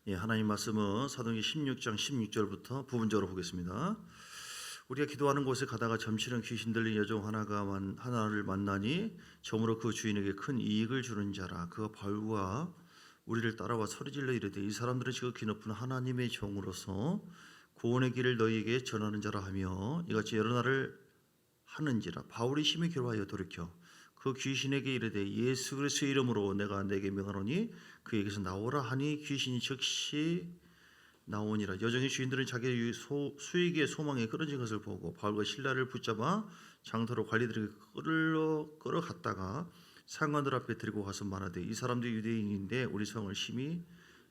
하나님 말씀은 사도행전 16장 16절부터 부분적으로 보겠습니다. 우리가 기도하는 곳에 가다가 점치는 귀신 들린 여종 하나를 만나니 저물어 그 주인에게 큰 이익을 주는 자라. 그가 바울과 우리를 따라와 소리질러 이르되 이 사람들은 지극히 높은 하나님의 종으로서 구원의 길을 너희에게 전하는 자라 하며 이같이 여러 날을 하는지라. 바울이 심히 괴로워하여 돌이켜 그 귀신에게 이르되 예수 그리스도의 이름으로 내가 내게 명하노니 그에게서 나오라 하니 귀신이 즉시 나오니라. 여종의 주인들은 자기의 수익의 소망에 끊어진 것을 보고 바울과 실라를 붙잡아 장터로 관리들에게 끌어갔다가 상관들 앞에 데리고 가서 말하되 이 사람들이 유대인인데 우리 성을 심히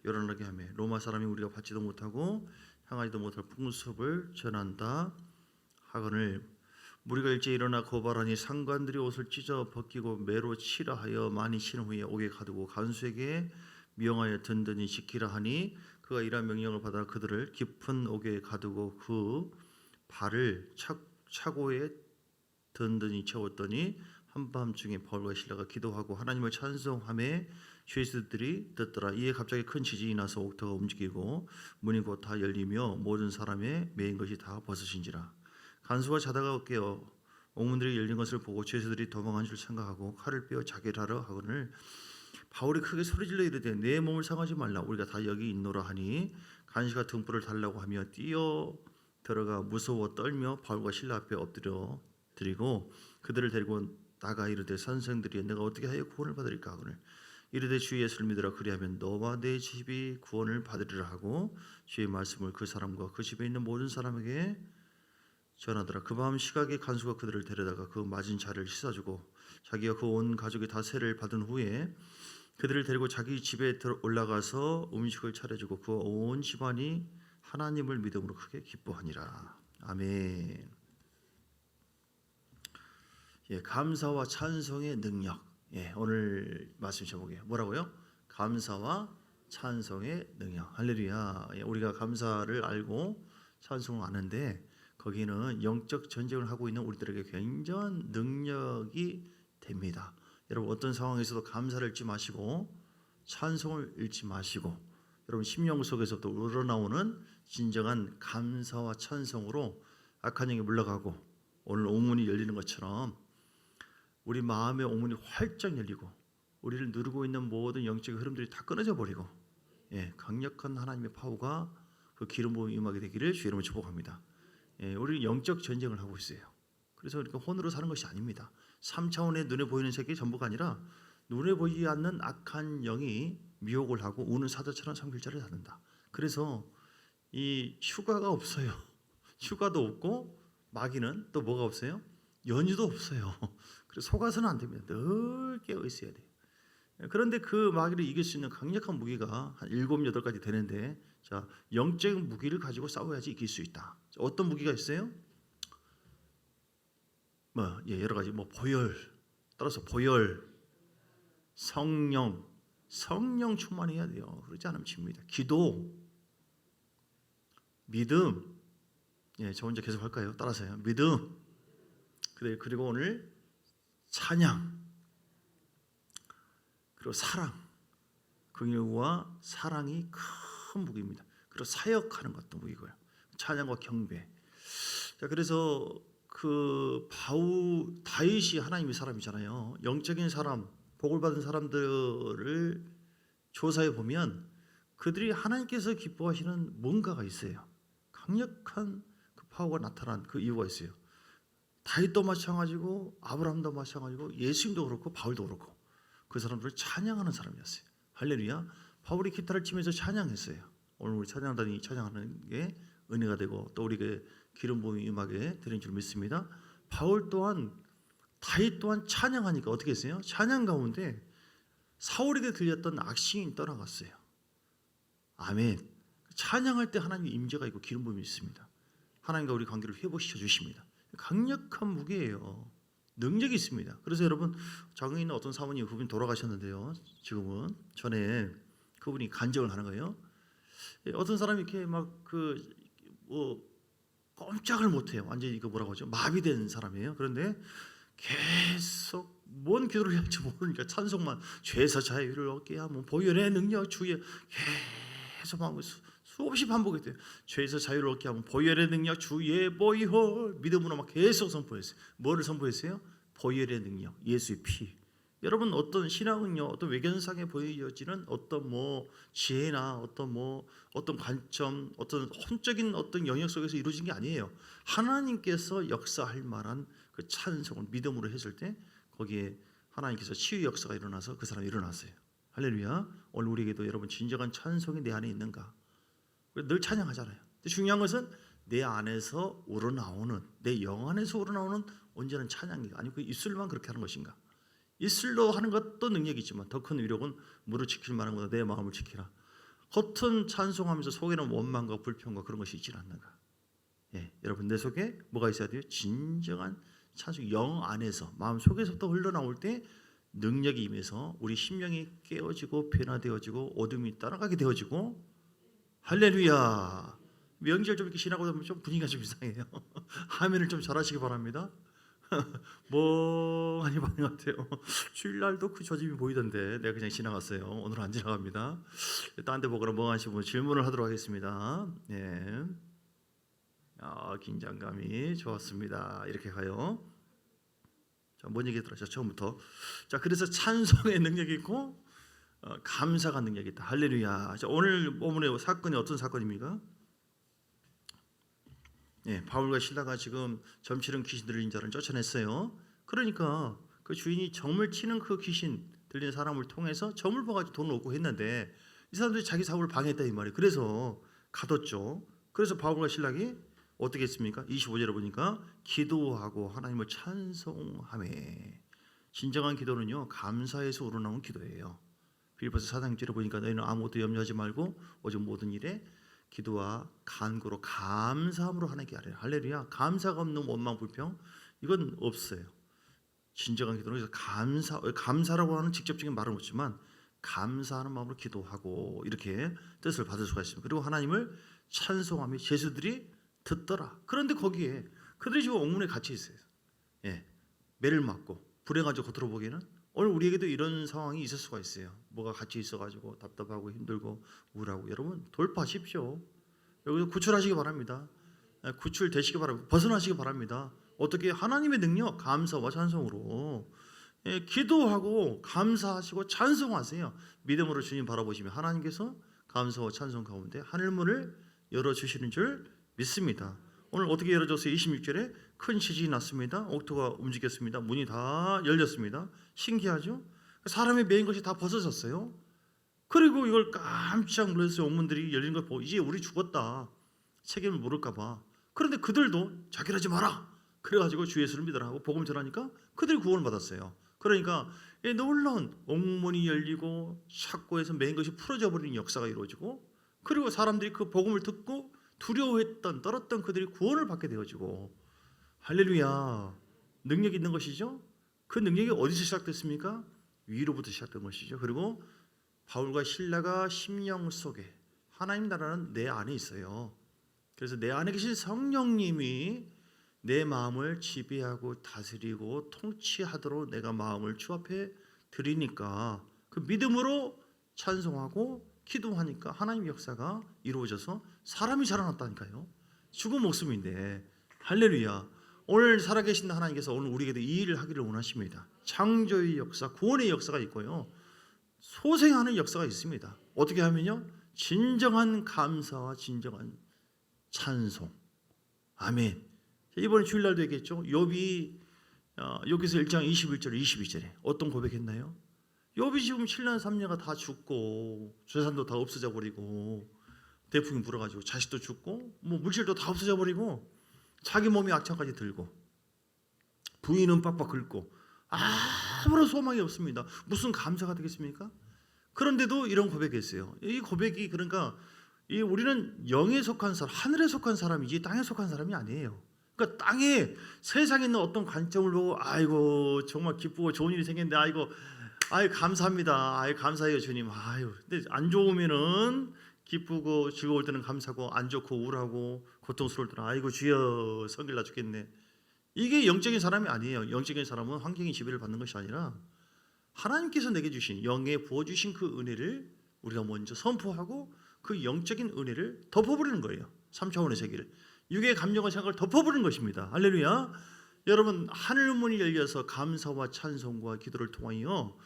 요란하게 하며 로마 사람이 우리가 받지도 못하고 향하지도 못할 풍습을 전한다 하거늘 무리가 일제히 일어나 고발하니 상관들이 옷을 찢어 벗기고 매로 치라 하여 많이 친 후에 옥에 가두고 간수에게 명하여 든든히 지키라 하니 그가 이러한 명령을 받아 그들을 깊은 옥에 가두고 그 발을 차고에 든든히 채웠더니 한밤중에 바울과 실라가 기도하고 하나님을 찬송하며 죄수들이 듣더라. 이에 갑자기 큰 지진이 나서 옥터가 움직이고 문이 곧 다 열리며 모든 사람의 매인 것이 다 벗어진지라. 간수가 자다가 깨어 옥문들이 열린 것을 보고 죄수들이 도망한 줄 생각하고 칼을 빼어 자기를 하러 하거늘 바울이 크게 소리질러 이르되 내 몸을 상하지 말라 우리가 다 여기 있노라 하니 간수가 등불을 달라고 하며 뛰어 들어가 무서워 떨며 바울과 실라 앞에 엎드려 드리고 그들을 데리고 나가 이르되 선생들이 내가 어떻게 하여 구원을 받으리까 하거늘 이르되 주 예수를 믿으라 그리하면 너와 내 집이 구원을 받으리라 하고 주의 말씀을 그 사람과 그 집에 있는 모든 사람에게 전하더라. 그 밤 시각에 간수가 그들을 데려다가 그 맞은 자를 씻어주고 자기와 그 온 가족이 다 세례를 받은 후에 그들을 데리고 자기 집에 올라가서 음식을 차려주고 그 온 집안이 하나님을 믿음으로 크게 기뻐하니라. 아멘. 감사와 찬송의 능력. 오늘 말씀 제목이 뭐라고요? 감사와 찬송의 능력. 할렐루야. 우리가 감사를 알고 찬송을 아는데 거기는 영적 전쟁을 하고 있는 우리들에게 굉장한 능력이 됩니다. 여러분 어떤 상황에서도 감사를 잃지 마시고 찬송을 잃지 마시고 여러분 심령 속에서도 우러나오는 진정한 감사와 찬송으로 악한 영이 물러가고 오늘 옥문이 열리는 것처럼 우리 마음의 옥문이 활짝 열리고 우리를 누르고 있는 모든 영적 흐름들이 다 끊어져 버리고 강력한 하나님의 파워가 그 기름 부음이 임하게 되기를 주의 이름으로 축복합니다. 우리 영적 전쟁을 하고 있어요. 그래서 우리가 혼으로 사는 것이 아닙니다. 3차원의 눈에 보이는 세계 전부가 아니라 눈에 보이지 않는 악한 영이 미혹을 하고 우는 사자처럼 삼킬자를 찾는다. 그래서 이 휴가가 없어요. 휴가도 없고 마귀는 또 뭐가 없어요? 연휴도 없어요. 그래서 속아서는 안 됩니다. 늘 깨어 있어야 돼요. 그런데 그 마귀를 이길 수 있는 강력한 무기가 한 7, 8가지 되는데 자, 영적 무기를 가지고 싸워야지 이길 수 있다. 어떤 무기가 있어요? 여러 가지 보혈, 따라서 보혈, 성령 충만해야 돼요. 그렇지 않으면 집니다. 기도, 믿음, 저 혼자 계속 할까요? 따라서요. 믿음, 그리고 오늘 찬양, 그리고 사랑, 긍휼과 사랑이 큰 무기입니다. 그리고 사역하는 것도 무기고요. 찬양과 경배. 자, 그래서 그 다윗이 하나님의 사람이잖아요. 영적인 사람, 복을 받은 사람들을 조사해 보면 그들이 하나님께서 기뻐하시는 뭔가가 있어요. 강력한 그 파워가 나타난 그 이유가 있어요. 다윗도 마찬가지고 아브라함도 마찬가지고 예수님도 그렇고 바울도 그렇고 그 사람들을 찬양하는 사람이었어요. 할렐루야. 바울이 기타를 치면서 찬양했어요. 오늘 우리 찬양단이 찬양하는 게 은혜가 되고 또 우리에게 기름 부음이 임하게 되는 줄 믿습니다. 바울 또한 다윗 또한 찬양하니까 어떻게 했어요? 찬양 가운데 사울에게 들렸던 악신이 떠나갔어요. 아멘. 찬양할 때 하나님의 임재가 있고 기름 부음이 있습니다. 하나님과 우리 관계를 회복시켜 주십니다. 강력한 무기예요. 능력이 있습니다. 그래서 여러분 장애인 있는 어떤 사모님 그분이 돌아가셨는데요. 지금은 전에 그분이 간증을 하는 거예요. 어떤 사람이 이렇게 꼼짝을 못해요. 완전히 뭐라고 하죠? 마비된 사람이에요. 그런데 계속 뭔 기도를 해야 할지 모르니까 찬송만 죄에서 자유를 얻게 하면 보혈의 능력 주의 계속 수없이 반복했대요. 죄에서 자유를 얻게 하고 보혈의 능력 주의 보혈 믿음으로 막 계속 선포했어요. 뭐를 선포했어요? 보혈의 능력, 예수의 피. 여러분 어떤 신앙은요, 어떤 외견상에 보여지는 어떤 지혜나 어떤 관점, 어떤 혼적인 어떤 영역 속에서 이루어진 게 아니에요. 하나님께서 역사할 만한 그 찬송을 믿음으로 했을 때 거기에 하나님께서 치유 역사가 일어나서 그 사람이 일어났어요. 할렐루야. 오늘 우리에게도 여러분 진정한 찬송이 내 안에 있는가? 늘 찬양하잖아요. 근데 중요한 것은 내 안에서 우러나오는, 내 영 안에서 우러나오는 온전한 찬양이 아니고 그 입술만 그렇게 하는 것인가? 입술로 하는 것도 능력이지만 더 큰 위력은 무릇 지킬 만한 것보다 내 마음을 지키라. 겉은 찬송하면서 속에는 원망과 불평과 그런 것이 있지 않는가? 예, 여러분 내 속에 뭐가 있어야 돼요? 진정한 찬송, 영 안에서 마음 속에서부터 흘러나올 때 능력이 임해서 우리 심령이 깨어지고 변화되어지고 어둠이 따라가게 되어지고. 할렐루야. 명절 좀 이렇게 지나고 나면 좀 분위기가 좀 이상해요. 아멘을 좀 잘하시기 바랍니다. 멍하니 반응 같아요. 주일날도 그 조짐이 보이던데 내가 그냥 지나갔어요. 오늘은 안 지나갑니다. 딴 데 보거나 멍하시면 분 질문을 하도록 하겠습니다. 네. 긴장감이 좋았습니다. 이렇게 가요. 자, 뭔 얘기 들었죠? 처음부터. 자, 그래서 찬송의 능력이 있고 감사가 능력이 있다. 할렐루야. 자, 오늘 본문의 사건이 어떤 사건입니까? 예, 바울과 실라가 지금 점치는 귀신 들린 자를 쫓아냈어요. 그러니까 그 주인이 점을 치는 그 귀신 들린 사람을 통해서 점을 봐가지고 돈을 얻고 했는데 이 사람들이 자기 사업을 방해했다 이 말이에요. 그래서 가뒀죠. 그래서 바울과 실락이 어떻게 했습니까? 25절에 보니까 기도하고 하나님을 찬송하매. 진정한 기도는요, 감사에서 우러나온 기도예요. 빌립보서 4장 6절에 보니까 너희는 아무것도 염려하지 말고 오직 모든 일에 기도와 간구로 감사함으로 하나님께 아뢰라. 할렐루야. 감사가 없는 원망 불평 이건 없어요. 진정한 기도는 그래서 감사라고 하는 직접적인 말은 없지만 감사하는 마음으로 기도하고 이렇게 뜻을 받을 수가 있습니다. 그리고 하나님을 찬송하며 제수들이 듣더라. 그런데 거기에 그들이 지금 옥문에 갇혀 있어요. 예, 매를 맞고 불행하죠. 겉으로 보기에는. 오늘 우리에게도 이런 상황이 있을 수가 있어요. 뭐가 같이 있어가지고 답답하고 힘들고 우울하고. 여러분 돌파하십시오. 여기서 구출하시기 바랍니다. 구출되시기 바랍니다. 벗어나시기 바랍니다. 어떻게? 하나님의 능력 감사와 찬송으로 기도하고 감사하시고 찬송하세요. 믿음으로 주님 바라보시면 하나님께서 감사와 찬송 가운데 하늘문을 열어주시는 줄 믿습니다. 오늘 어떻게 열어줬어요? 26절에 큰 지진이 났습니다. 옥토가 움직였습니다. 문이 다 열렸습니다. 신기하죠? 사람이 메인 것이 다 벗어졌어요. 그리고 이걸 깜짝 놀랐어요. 옥문들이 열린 걸 보고 이제 우리 죽었다. 책임을 물을까 봐. 그런데 그들도 자결하지 마라. 그래가지고 주 예수를 믿으라 하고 복음 전하니까 그들이 구원을 받았어요. 그러니까 놀라운 옥문이 열리고 샥고에서 메인 것이 풀어져 버리는 역사가 이루어지고, 그리고 사람들이 그 복음을 듣고 두려워했던 떨었던 그들이 구원을 받게 되어지고. 할렐루야. 능력이 있는 것이죠. 그 능력이 어디서 시작됐습니까? 위로부터 시작된 것이죠. 그리고 바울과 실라가 심령 속에 하나님 나라는 내 안에 있어요. 그래서 내 안에 계신 성령님이 내 마음을 지배하고 다스리고 통치하도록 내가 마음을 주 앞에 드리니까 그 믿음으로 찬송하고 기도하니까 하나님의 역사가 이루어져서 사람이 자라났다니까요. 죽은 목숨인데. 할렐루야. 오늘 살아계신 하나님께서 오늘 우리에게도 이 일을 하기를 원하십니다. 창조의 역사, 구원의 역사가 있고요, 소생하는 역사가 있습니다. 어떻게 하면요? 진정한 감사와 진정한 찬송. 아멘. 이번에 주일날도 얘기했죠. 욥이 여기서 1장 21절 22절에 어떤 고백했나요? 욥이 지금 7년 3년가 다 죽고 재산도 다 없어져 버리고 대풍이 불어가지고 자식도 죽고 물질도 다 없어져 버리고 자기 몸이 악창까지 들고 부인은 빡빡 긁고 아무런 소망이 없습니다. 무슨 감사가 되겠습니까? 그런데도 이런 고백했어요. 이 고백이 그러니까 우리는 영에 속한 사람, 하늘에 속한 사람이지 땅에 속한 사람이 아니에요. 그러니까 땅에 세상에 있는 어떤 관점을 보고 아이고 정말 기쁘고 좋은 일이 생겼는데 아이고 감사합니다. 감사해요 주님. 근데 안 좋으면은 기쁘고 즐거울 때는 감사고 안 좋고 우울하고 고통스러울 때는 아이고 주여 성질나 죽겠네. 이게 영적인 사람이 아니에요. 영적인 사람은 환경의 지배를 받는 것이 아니라 하나님께서 내게 주신 영에 부어주신 그 은혜를 우리가 먼저 선포하고 그 영적인 은혜를 덮어버리는 거예요. 3차원의 세계를. 육의 감정과 생각을 덮어버리는 것입니다. 할렐루야. 여러분, 하늘 문이 열려서 감사와 찬송과 기도를 통하여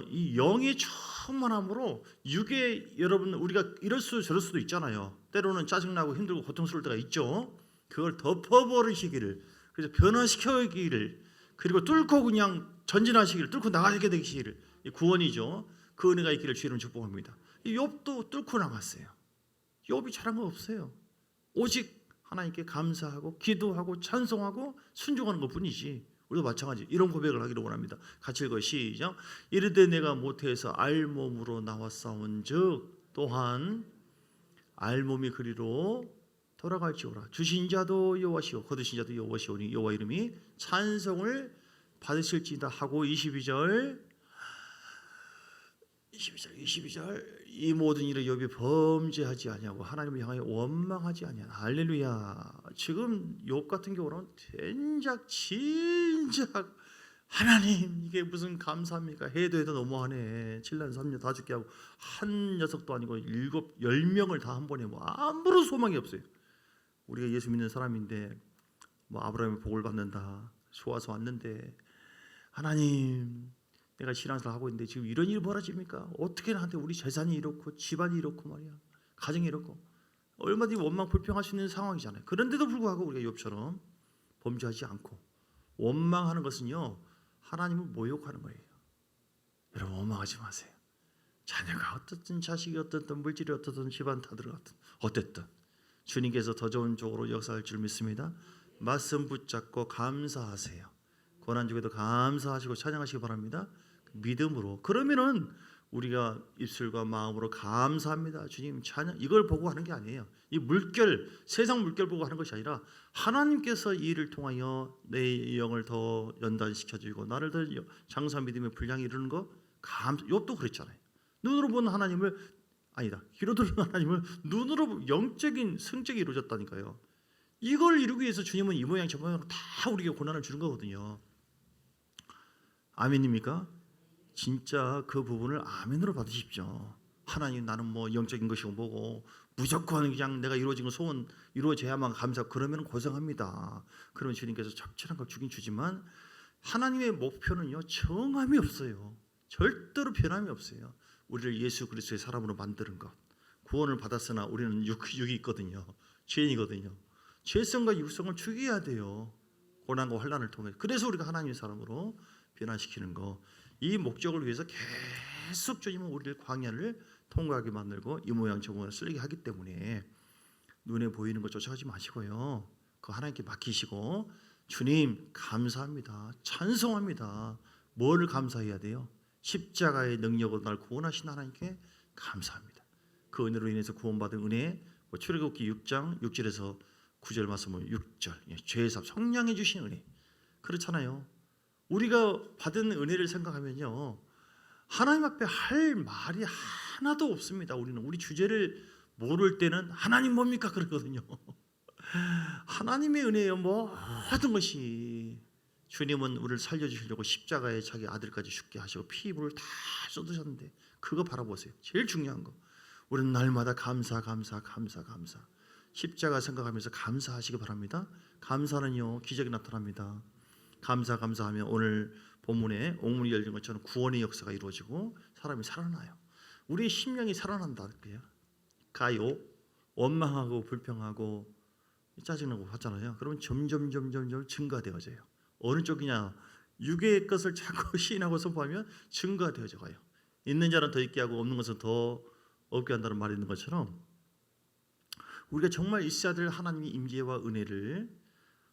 이 영의 충만함으로 육의, 여러분, 우리가 이럴 수 저럴 수도 있잖아요. 때로는 짜증나고 힘들고 고통스러울 때가 있죠. 그걸 덮어버리시기를, 그래서 변화시켜기를, 그리고 뚫고 그냥 전진하시기를, 뚫고 나가게 되시기를, 구원이죠. 그 은혜가 있기를 주님은 축복합니다. 욥도 뚫고 나갔어요. 욥이 잘한 거 없어요. 오직 하나님께 감사하고 기도하고 찬송하고 순종하는 것뿐이지. 우리도 마찬가지 이런 고백을 하기를 원합니다. 같이 읽어요. 시작. 이르되 내가 모태에서 알몸으로 나왔사온즉 또한 알몸이 그리로 돌아갈지어라. 주신 자도 여호와시오 거두신 자도 여호와시오니 여호와 이름이 찬송을 받으실지다 하고 22절 이 모든 일을 욥이 범죄하지 아니하고 하나님을 향하여 원망하지 아니하나. 할렐루야. 지금 욥 같은 경우는 진작 하나님 이게 무슨 감사합니까? 해도 너무하네. 7년 3년 다 죽게 하고 한 녀석도 아니고 10명을 다 한 번에 뭐 아무런 소망이 없어요. 우리가 예수 믿는 사람인데 뭐 아브라함의 복을 받는다 좋아서 왔는데 하나님 내가 신앙생활 하고 있는데 지금 이런 일이 벌어집니까? 어떻게 나한테 우리 재산이 이렇고 집안이 이렇고 말이야 가정이 이렇고 얼마든지 원망 불평할 수 있는 상황이잖아요. 그런데도 불구하고 우리가 욥처럼 범죄하지 않고 원망하는 것은요 하나님을 모욕하는 거예요. 여러분 원망하지 마세요. 자녀가 어떻든 자식이 어떻든 물질이 어떻든 집안 다 들어갔든 어땠든 주님께서 더 좋은 쪽으로 역사할 줄 믿습니다. 말씀 붙잡고 감사하세요. 고난 중에도 감사하시고 찬양하시기 바랍니다. 믿음으로. 그러면은 우리가 입술과 마음으로 감사합니다. 주님 찬양 이걸 보고 하는 게 아니에요. 이 물결 세상 물결 보고 하는 것이 아니라 하나님께서 이 일을 통하여 내 영을 더 연단시켜주고 나를 더 장사 믿음의 분량이 이루는 거 욥도 그랬잖아요. 눈으로 보는 하나님을 아니다. 귀로 들은 하나님을 눈으로 영적인 성적이 이루어졌다니까요. 이걸 이루기 위해서 주님은 이 모양 저 모양으로 다 우리에게 고난을 주는 거거든요. 아멘입니까? 진짜 그 부분을 아멘으로 받으십시오. 하나님 나는 뭐 영적인 것이고 뭐고 무조건 그냥 내가 이루어진 건 소원 이루어져야만 감사. 그러면 고생합니다. 그러면 주님께서 적절한 걸 주긴 주지만 하나님의 목표는요 정함이 없어요. 절대로 변함이 없어요. 우리를 예수 그리스도의 사람으로 만드는 것. 구원을 받았으나 우리는 육이 있거든요. 죄인이거든요. 죄성과 육성을 죽여야 돼요. 고난과 환난을 통해. 그래서 우리가 하나님의 사람으로 변화시키는 거. 이 목적을 위해서 계속 주님은 우리를 광야를 통과하게 만들고 이 모양 저 모양 쓰게 하기 때문에 눈에 보이는 것 쫓아가지 마시고요. 그 하나님께 맡기시고 주님 감사합니다. 찬송합니다. 뭐를 감사해야 돼요? 십자가의 능력으로 날 구원하신 하나님께 감사합니다. 그 은혜로 인해서 구원받은 은혜. 출애굽기 6장 6절에서 9절 말씀은 6절 죄사함 성량해 주신 은혜. 그렇잖아요. 우리가 받은 은혜를 생각하면요 하나님 앞에 할 말이 하나도 없습니다. 우리는 우리 주제를 모를 때는 하나님 뭡니까 그러거든요. 하나님의 은혜예요. 모든 것이. 주님은 우리를 살려주시려고 십자가에 자기 아들까지 죽게 하시고 피부를 다 쏟으셨는데 그거 바라보세요. 제일 중요한 거. 우리는 날마다 감사. 십자가 생각하면서 감사하시기 바랍니다. 감사는요 기적이 나타납니다. 감사하면 오늘 본문에 옥문이 열린 것처럼 구원의 역사가 이루어지고 사람이 살아나요. 우리의 심령이 살아난다고요. 가요 원망하고 불평하고 짜증나고 하잖아요. 그러면 점점 증가되어져요. 어느 쪽이냐? 육의 것을 자꾸 시인하고 선포하면 증가되어져 가요. 있는 자는 더 있게 하고 없는 것은 더 없게 한다는 말이 있는 것처럼 우리가 정말 있어야 될 하나님의 임재와 은혜를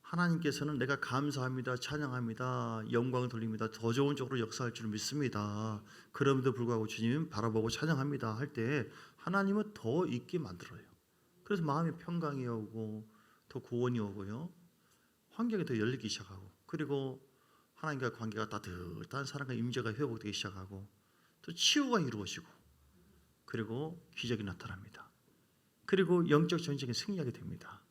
하나님께서는 내가 감사합니다. 찬양합니다. 영광을 돌립니다. 더 좋은 쪽으로 역사할 줄 믿습니다. 그럼에도 불구하고 주님 바라보고 찬양합니다 할 때 하나님은 더 있게 만들어요. 그래서 마음의 평강이 오고 더 구원이 오고요. 환경이 더 열리기 시작하고 그리고 하나님과 관계가 따뜻한 사랑과 임재가 회복되기 시작하고 또 치유가 이루어지고 그리고 기적이 나타납니다. 그리고 영적 전쟁에 승리하게 됩니다.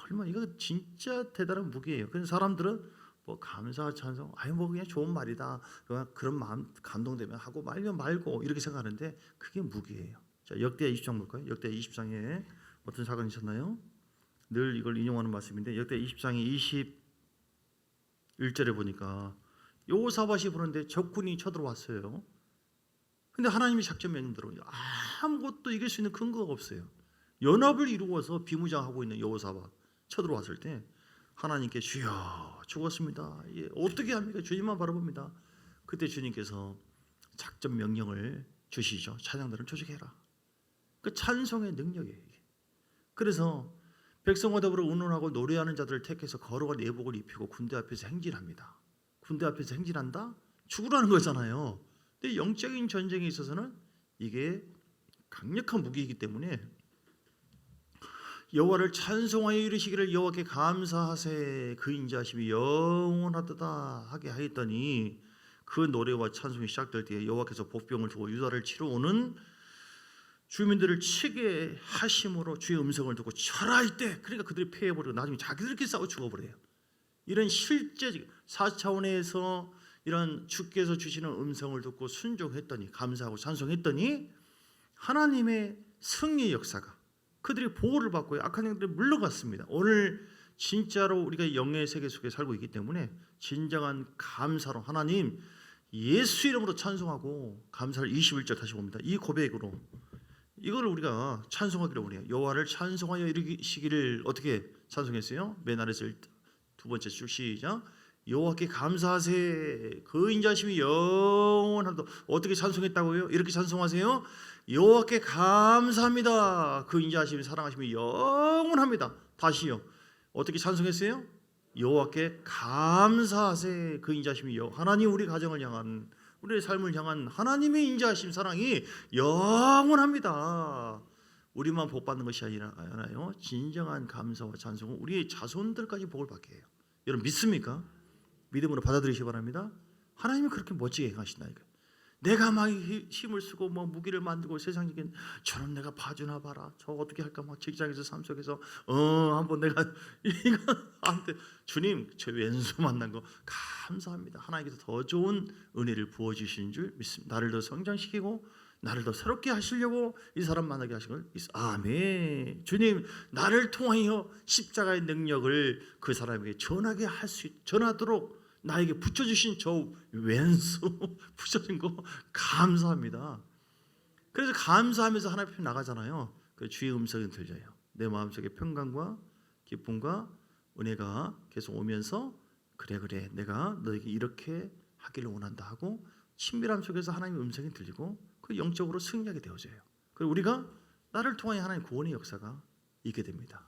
얼마나 이거 진짜 대단한 무기예요. 그래서 사람들은 뭐 감사 찬송 뭐 그냥 좋은 말이다. 그런 마음 감동되면 하고 말면 말고 이렇게 생각하는데 그게 무기예요. 자, 역대하 20장 볼까요? 역대하 20장에 어떤 사건이 있었나요? 늘 이걸 인용하는 말씀인데 역대하 20장의 21절에 보니까 여호사밧이 보는데 적군이 쳐들어왔어요. 근데 하나님이 작전 명령대로 아무것도 이길 수 있는 근거가 없어요. 연합을 이루어서 비무장하고 있는 여호사밧 쳐들어왔을 때 하나님께 주여 죽었습니다. 예, 어떻게 합니까? 주님만 바라봅니다. 그때 주님께서 작전 명령을 주시죠. 찬양들을 조직해라. 그 찬송의 능력이에요. 이게. 그래서 백성과 더불어 운운하고 노래하는 자들을 택해서 걸어가 내복을 입히고 군대 앞에서 행진합니다. 군대 앞에서 행진한다? 죽으라는 거잖아요. 근데 영적인 전쟁에 있어서는 이게 강력한 무기이기 때문에 여호와를 찬송하여 이르시기를 여호와께 감사하세 그 인자하심이 영원하도다 하게 하였더니 그 노래와 찬송이 시작될 때에 여호와께서 복병을 두고 유다를 치러 오는 주민들을 치게 하심으로 주의 음성을 듣고 철할 때 그러니까 그들이 패해버리고 나중에 자기들끼리 싸워 죽어버려요. 이런 실제 4차원에서 이런 주께서 주시는 음성을 듣고 순종했더니 감사하고 찬송했더니 하나님의 승리의 역사가 그들이 보호를 받고 악한 영들이 물러갔습니다. 오늘 진짜로 우리가 영의 세계 속에 살고 있기 때문에 진정한 감사로 하나님 예수 이름으로 찬송하고 감사를 21절 다시 봅니다. 이 고백으로 이걸 우리가 찬송하기를 원해요. 여호와를 찬송하여 이르시기를 어떻게 찬송했어요? 맨 아래서 두 번째 줄 시작. 여호와께 감사하세 그 인자하심이 영원하다. 어떻게 찬송했다고요? 이렇게 찬송하세요. 여호와께 감사합니다. 그 인자하심이 사랑하심이 영원합니다. 다시요. 어떻게 찬송했어요? 여호와께 감사하세 그 인자하심이 하나님 우리 가정을 향한 우리의 삶을 향한 하나님의 인자하심 사랑이 영원합니다. 우리만 복 받는 것이 아니라요. 진정한 감사와 찬송은 우리의 자손들까지 복을 받게 해요. 여러분 믿습니까? 믿음으로 받아들이시기 바랍니다. 하나님은 그렇게 멋지게 행하신다 이거. 내가 막 힘을 쓰고 뭐 무기를 만들고 세상적인 저런 내가 봐주나 봐라. 저 어떻게 할까 막 직장에서 삶 속에서 한번 내가 이거 안 돼. 주님 저 왼수 만난 거 감사합니다. 하나님께서 더 좋은 은혜를 부어 주신 줄 믿습니다. 나를 더 성장시키고 나를 더 새롭게 하시려고 이 사람 만나게 하신 걸 믿습니다. 아멘. 주님 나를 통하여 십자가의 능력을 그 사람에게 전하도록 나에게 붙여주신 저 왼수 붙여진 거 감사합니다. 그래서 감사하면서 하나님 앞에 나가잖아요. 그 주의 음성이 들려요. 내 마음속에 평강과 기쁨과 은혜가 계속 오면서 그래 내가 너에게 이렇게 하기를 원한다 하고 친밀함 속에서 하나님의 음성이 들리고 그 영적으로 승리하게 되어져요. 그리고 우리가 나를 통하여 하나님 구원의 역사가 있게 됩니다.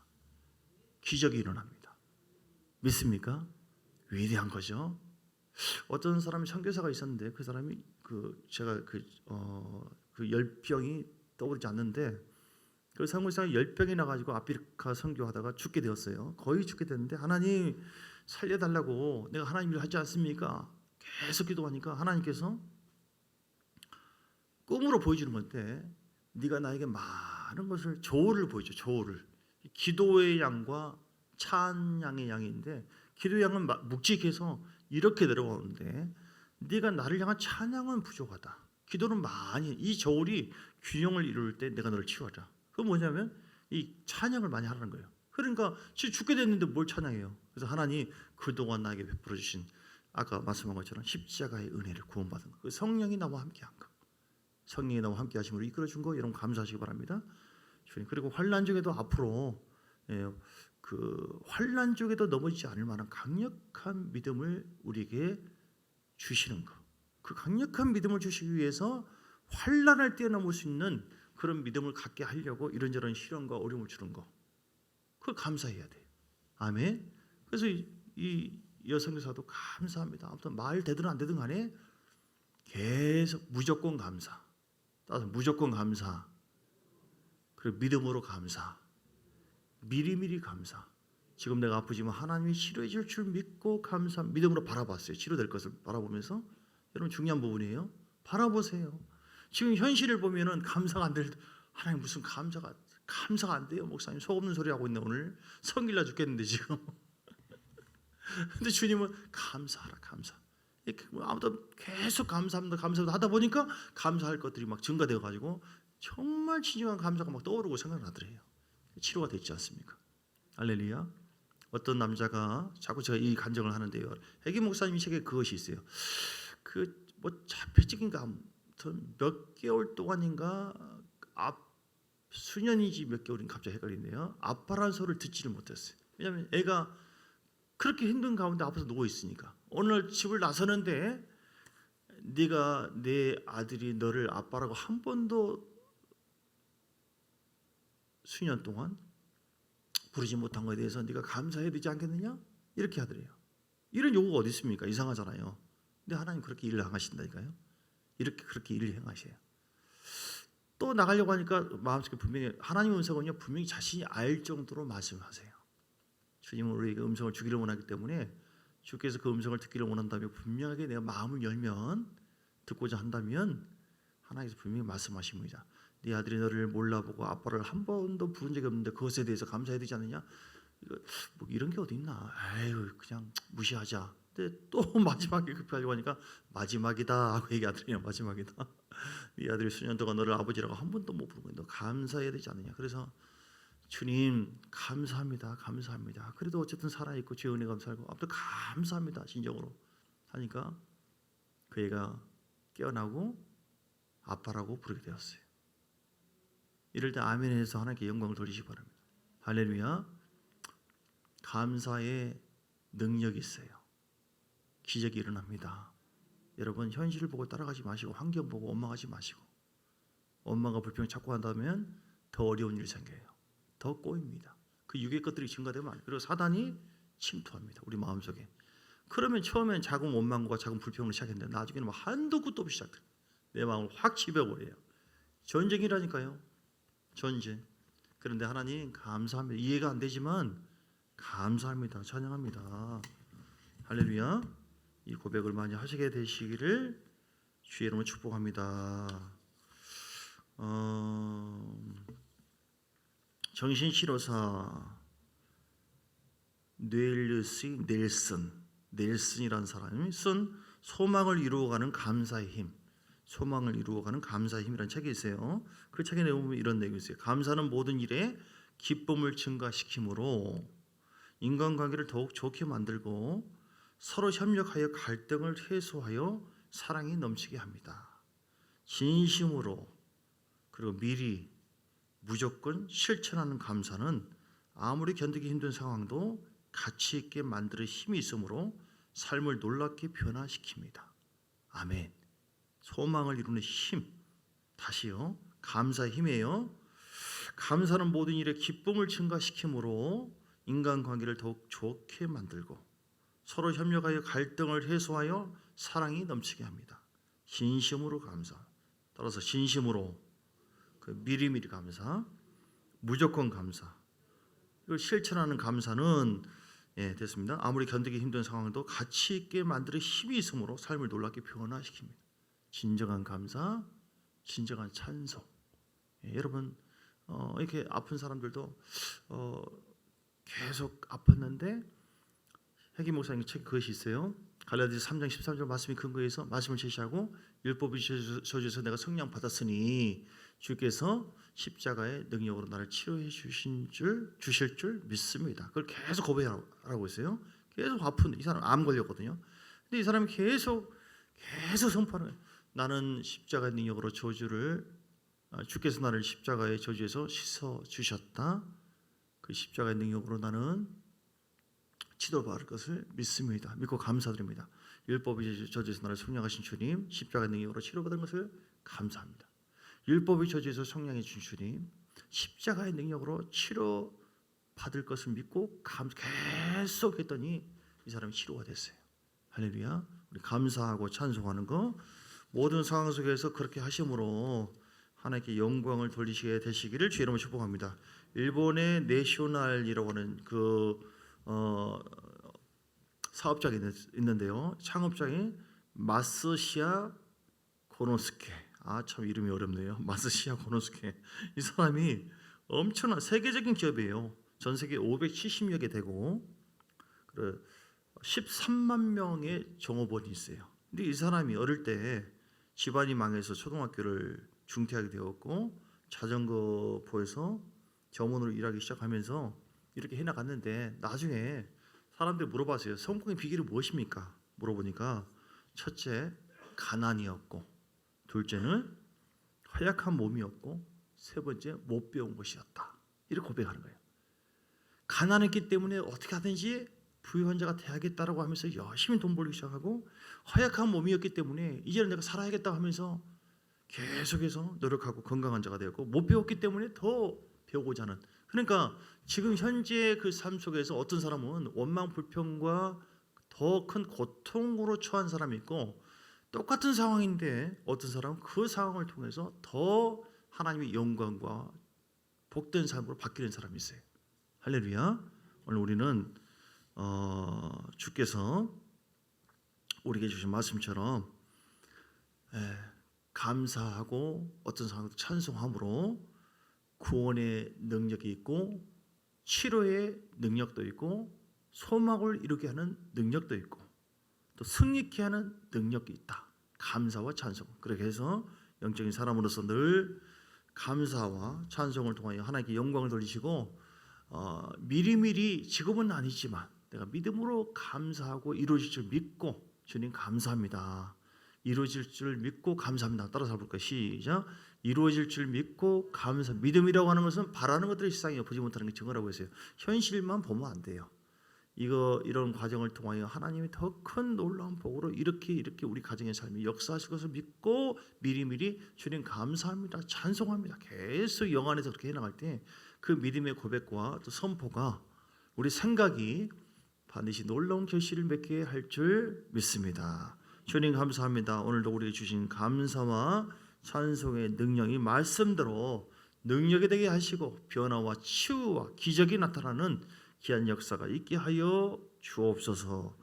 기적이 일어납니다. 믿습니까? 위대한 거죠. 어떤 사람이 선교사가 있었는데 그 사람이 제가 그 열병이 떠오르지 않는데 그 선교사가 열병이 나가지고 아프리카 선교하다가 죽게 되었어요. 거의 죽게 됐는데 하나님 살려달라고 내가 하나님 일 하지 않습니까? 계속 기도하니까 하나님께서 꿈으로 보여주는 건데 네가 나에게 많은 것을 조를 보여줘. 조를 기도의 양과 찬양의 양인데 기도의 양은 묵직해서 이렇게 내려오는데 네가 나를 향한 찬양은 부족하다. 기도는 많이 이 저울이 균형을 이룰 때 내가 너를 치유하자. 그건 뭐냐면 이 찬양을 많이 하라는 거예요. 그러니까 죽게 됐는데 뭘 찬양해요. 그래서 하나님 그동안 나에게 베풀어 주신 아까 말씀한 것처럼 십자가의 은혜를 구원받은 거. 그 성령이 나와 함께한 거. 성령이 나와 함께 하심으로 이끌어준 거 여러분 감사하시기 바랍니다. 그리고 환난 중에도 앞으로 그 환난 중에도 넘어지지 않을 만한 강력한 믿음을 우리에게 주시는 거. 그 강력한 믿음을 주시기 위해서 환난을 뛰어넘을 수 있는 그런 믿음을 갖게 하려고 이런저런 시련과 어려움을 주는 거. 그걸 감사해야 돼요. 아멘. 그래서 이 여성교사도 감사합니다. 아무튼 말 되든 안 되든 간에 계속 무조건 감사. 따라서 무조건 감사. 그리고 믿음으로 감사. 미리미리 감사. 지금 내가 아프지만 하나님이 치료해 줄 줄 믿고 감사. 믿음으로 바라봤어요. 치료될 것을 바라보면서. 여러분 중요한 부분이에요. 바라보세요. 지금 현실을 보면은 감사가 안 될 하나님 무슨 감사가 안 돼요. 목사님 속 없는 소리 하고 있네 오늘. 성질나 죽겠는데 지금. 근데 주님은 감사하라 감사. 아무튼 계속 감사합니다 하다 보니까 감사할 것들이 막 증가되어 가지고 정말 진정한 감사가 막 떠오르고 생각나더래요. 치료가 됐지 않습니까? 할렐루야. 어떤 남자가 자꾸 제가 이 간증을 하는데요. 해기 목사님이 책에 그것이 있어요. 그 뭐 자폐적인가 아무튼 몇 개월 동안인가 수년이지 몇 개월인 갑자기 헷갈리네요. 아빠라는 소리를 듣지를 못했어요. 왜냐하면 애가 그렇게 힘든 가운데 앞에서 누워 있으니까. 어느 날 집을 나서는데 네가 내 아들이 너를 아빠라고 한 번도 수년 동안 부르지 못한 것에 대해서 네가 감사해야 되지 않겠느냐? 이렇게 하더래요. 이런 요구가 어디 있습니까? 이상하잖아요. 근데 하나님 그렇게 일을 행하신다니까요. 이렇게 그렇게 일을 행하셔요. 또 나가려고 하니까 마음속에 분명히 하나님의 음성은요 분명히 자신이 알 정도로 말씀하세요. 주님은 우리에게 음성을 주기를 원하기 때문에 주께서 그 음성을 듣기를 원한다면 분명하게 내가 마음을 열면 듣고자 한다면 하나님께서 분명히 말씀하십니다. 네 아들이 너를 몰라보고 아빠를 한 번도 부른 적이 없는데 그것에 대해서 감사해야 되지 않느냐? 뭐 이런 게 어디 있나? 아유 그냥 무시하자. 근데 또 마지막에 급하려고 하니까 마지막이다 하고 얘기하더래요. 마지막이다. 네 아들이 수년 동안 너를 아버지라고 한 번도 못 부른 건데 너 감사해야 되지 않느냐? 그래서 주님 감사합니다. 감사합니다. 그래도 어쨌든 살아있고 주의 은혜 감사하고 아무튼 감사합니다. 진정으로 하니까 그 애가 깨어나고 아빠라고 부르게 되었어요. 이럴 때 아멘해서 하나님께 영광을 돌리시기 바랍니다. 할렐루야. 감사의 능력이 있어요. 기적이 일어납니다. 여러분 현실을 보고 따라가지 마시고 환경 보고 원망하지 마시고 원망과 불평을 찾고 한다면 더 어려운 일이 생겨요. 더 꼬입니다. 그 육의 것들이 증가되면 안 돼요. 그리고 사단이 침투합니다. 우리 마음속에. 그러면 처음엔 작은 원망과 작은 불평으로 시작했는데 나중에는 막 한도 끝도 없이 시작돼요. 내 마음을 확 지배버려요. 전쟁이라니까요. 전쟁. 그런데 하나님 감사합니다. 이해가 안 되지만 감사합니다. 찬양합니다. 할렐루야. 이 고백을 많이 하시게 되시기를 주의 이름으로 축복합니다. 정신치료사 넬슨이라는 사람이 쓴 소망을 이루어가는 감사의 힘, 소망을 이루어가는 감사의 힘이라는 책이 있어요. 그 책에 내용에 이런 내용이 있어요. 감사는 모든 일에 기쁨을 증가시키므로 인간관계를 더욱 좋게 만들고 서로 협력하여 갈등을 해소하여 사랑이 넘치게 합니다. 진심으로 그리고 미리 무조건 실천하는 감사는 아무리 견디기 힘든 상황도 가치 있게 만드는 힘이 있으므로 삶을 놀랍게 변화시킵니다. 아멘. 소망을 이루는 힘, 다시요. 감사의 힘이에요. 감사는 모든 일에 기쁨을 증가시키므로 인간관계를 더욱 좋게 만들고 서로 협력하여 갈등을 해소하여 사랑이 넘치게 합니다. 진심으로 감사. 따라서 진심으로 미리미리 감사, 무조건 감사. 이걸 실천하는 감사는 됐습니다. 아무리 견디기 힘든 상황도 가치 있게 만드는 힘이 있으므로 삶을 놀랍게 변화시킵니다. 진정한 감사, 진정한 찬송. 여러분 이렇게 아픈 사람들도 계속 아팠는데 해기 목사님 책 그것이 있어요. 갈라디아서 3장 13절 말씀이 근거해서 말씀을 제시하고 율법이 저주에서 내가 성령 받았으니 주께서 십자가의 능력으로 나를 치료해 주실 줄 믿습니다. 그걸 계속 고백하라고 했어요. 계속 아픈 이 사람 암 걸렸거든요. 근데 이 사람이 계속 선포하는 거예요. 나는 십자가의 능력으로 주께서 나를 십자가의 저주에서 씻어 주셨다. 그 십자가의 능력으로 나는 치료받을 것을 믿습니다. 믿고 감사드립니다. 율법이 저주에서 나를 속량하신 주님, 십자가의 능력으로 치료받은 것을 감사합니다. 율법이 저주에서 속량해 주신 주님, 십자가의 능력으로 치료받을 것을 믿고 계속 했더니 이 사람이 치료가 됐어요. 할렐루야. 우리 감사하고 찬송하는 거 모든 상황 속에서 그렇게 하심으로 하나님께 영광을 돌리시게 되시기를 주의 이름으로 축복합니다. 일본의 내셔널이라고 하는 사업장이 있는데요. 창업장이 마스시아 고노스케. 참 이름이 어렵네요. 마스시아 고노스케. 이 사람이 엄청난 세계적인 기업이에요. 전 세계 570여 개 되고 13만 명의 종업원이 있어요. 근데 이 사람이 어릴 때 집안이 망해서 초등학교를 중퇴하게 되었고 자전거포에서 점원으로 일하기 시작하면서 이렇게 해나갔는데 나중에 사람들이 물어봤어요. 성공의 비결이 무엇입니까? 물어보니까 첫째 가난이었고, 둘째는 허약한 몸이었고, 세 번째 못 배운 것이었다. 이렇게 고백하는 거예요. 가난했기 때문에 어떻게 하든지 부유한 자가 돼야겠다라고 하면서 열심히 돈 벌기 시작하고, 허약한 몸이었기 때문에 이제는 내가 살아야겠다 하면서 계속해서 노력하고 건강한 자가 되었고, 못 배웠기 때문에 더 배우고자 하는. 그러니까 지금 현재 그 삶 속에서 어떤 사람은 원망 불평과 더 큰 고통으로 처한 사람이 있고, 똑같은 상황인데 어떤 사람은 그 상황을 통해서 더 하나님의 영광과 복된 삶으로 바뀌는 사람이 있어요. 할렐루야. 오늘 우리는 주께서 우리에게 주신 말씀처럼 감사하고 어떤 상황도 찬송함으로 구원의 능력이 있고, 치료의 능력도 있고, 소망을 이루게 하는 능력도 있고, 또 승리케 하는 능력이 있다. 감사와 찬송. 그렇게 해서 영적인 사람으로서 늘 감사와 찬송을 통하여 하나님께 영광을 돌리시고, 미리미리 지금은 아니지만 내가 믿음으로 감사하고 이루어질 줄 믿고, 주님 감사합니다. 이루어질 줄 믿고 감사합니다. 따라서 해볼까요? 시작. 이루어질 줄 믿고 감사. 믿음이라고 하는 것은 바라는 것들이 세상에 보지 못하는 게 증거라고 했어요. 현실만 보면 안 돼요. 이런 과정을 통하여 하나님이 더 큰 놀라운 복으로 이렇게 우리 가정의 삶이 역사하실 것을 믿고 미리미리 주님 감사합니다, 찬송합니다. 계속 영 안에서 그렇게 해나갈 때 그 믿음의 고백과 또 선포가 우리 생각이 반드시 놀라운 결실을 맺게 할 줄 믿습니다. 주님 감사합니다. 오늘도 우리에게 주신 감사와 찬송의 능력이 말씀대로 능력이 되게 하시고 변화와 치유와 기적이 나타나는 귀한 역사가 있게 하여 주옵소서.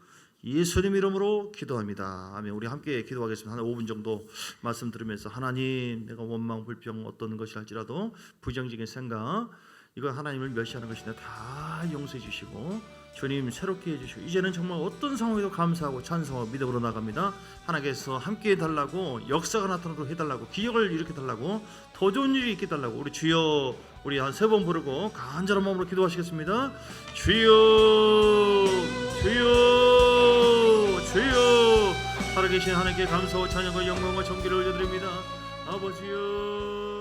예수님 이름으로 기도합니다. 아멘. 우리 함께 기도하겠습니다. 한 5분 정도 말씀 들으면서 하나님, 내가 원망 불평 어떤 것이 할지라도 부정적인 생각, 이거 하나님을 멸시하는 것인데 다 용서해 주시고 주님 새롭게 해주시고, 이제는 정말 어떤 상황에도 감사하고 찬송하고 믿음으로 나갑니다. 하나님께서 함께 해달라고, 역사가 나타나도록 해달라고, 기적을 일으켜달라고, 더 좋은 일이 있게 해달라고 우리 주여, 우리 한 3번 부르고 간절한 마음으로 기도하시겠습니다. 주여 주여 주여. 살아계신 하나님께 감사와 찬양과 영광과 존귀를 올려드립니다. 아버지여.